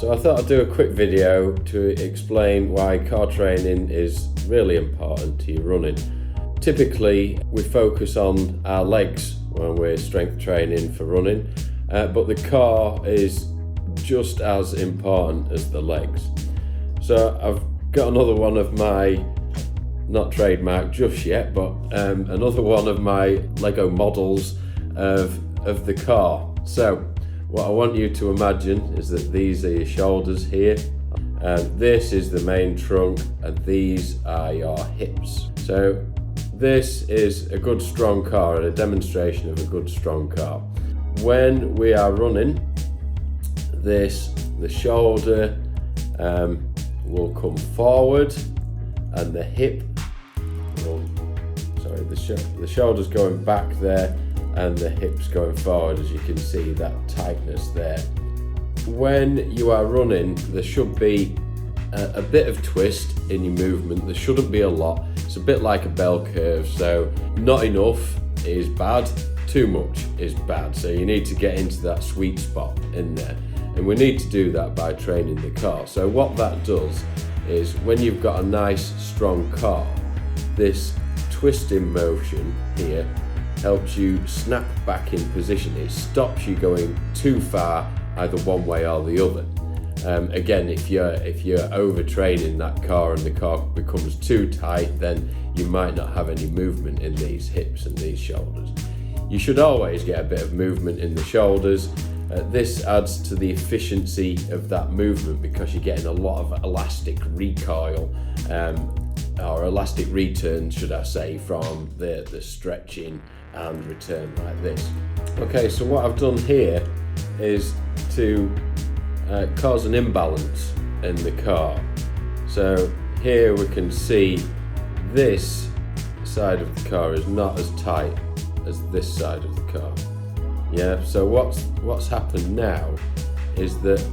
So I thought I'd do a quick video to explain why car training is really important to your running. Typically we focus on our legs when we're strength training for running, but the car is just as important as the legs. So I've got another one of my, not trademark just yet, but another one of my Lego models of the car. So what I want you to imagine is that these are your shoulders here, and this is the main trunk, and these are your hips. So this is a good strong car and a demonstration of a good strong car. When we are running, the shoulder will come forward, and the hip will, the shoulder's going back there, and the hips going forward. As you can see, that tightness there. When you are running, there should be a bit of twist in your movement. There shouldn't be a lot. It's a bit like a bell curve, so not enough is bad, too much is bad. So you need to get into that sweet spot in there, and we need to do that by training the car. So what that does is, when you've got a nice strong car, this twisting motion here helps you snap back in position. It stops you going too far either one way or the other. Again, if you're overtraining that car and the car becomes too tight, then you might not have any movement in these hips and these shoulders. You should always get a bit of movement in the shoulders. This adds to the efficiency of that movement because you're getting a lot of elastic recoil, or elastic return, should I say, from the stretching and return like this. Okay, so what I've done here is to cause an imbalance in the car. So here we can see this side of the car is not as tight as this side of the car. Yeah, so what's happened now is that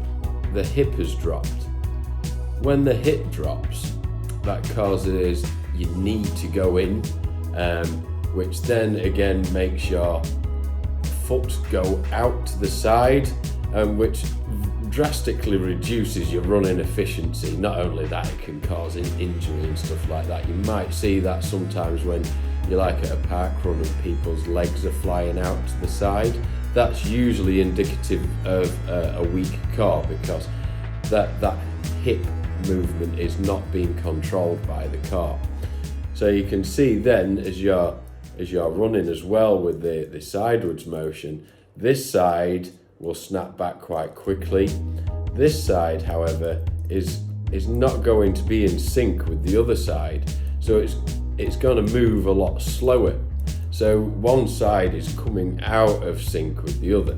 the hip has dropped. When the hip drops, that causes your knee to go in, which then again makes your foot go out to the side, which drastically reduces your running efficiency. Not only that, it can cause injury and stuff like that. You might see that sometimes when you're like at a park run and people's legs are flying out to the side. That's usually indicative of a weak car, because that hip movement is not being controlled by the car. So you can see then, as you're running as well with the sideways motion, this side will snap back quite quickly. This side, however, is not going to be in sync with the other side, so it's going to move a lot slower. So one side is coming out of sync with the other.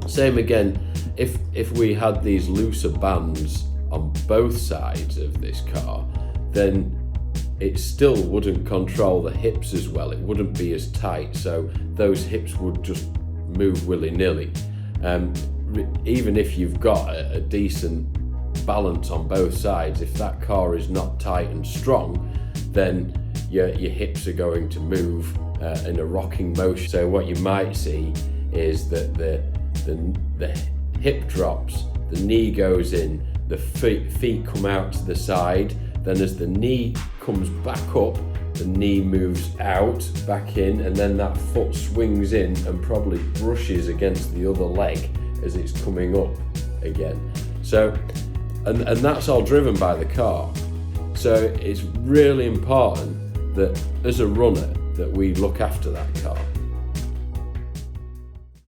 Same again, if we had these looser bands on both sides of this car, then it still wouldn't control the hips as well. It wouldn't be as tight, so those hips would just move willy-nilly. Even if you've got a decent balance on both sides, if that car is not tight and strong, then your hips are going to move in a rocking motion. So what you might see is that the hip drops, the knee goes in, the feet come out to the side, then as the knee comes back up, the knee moves out, back in, and then that foot swings in and probably brushes against the other leg as it's coming up again. So, and that's all driven by the car. So it's really important that as a runner that we look after that car.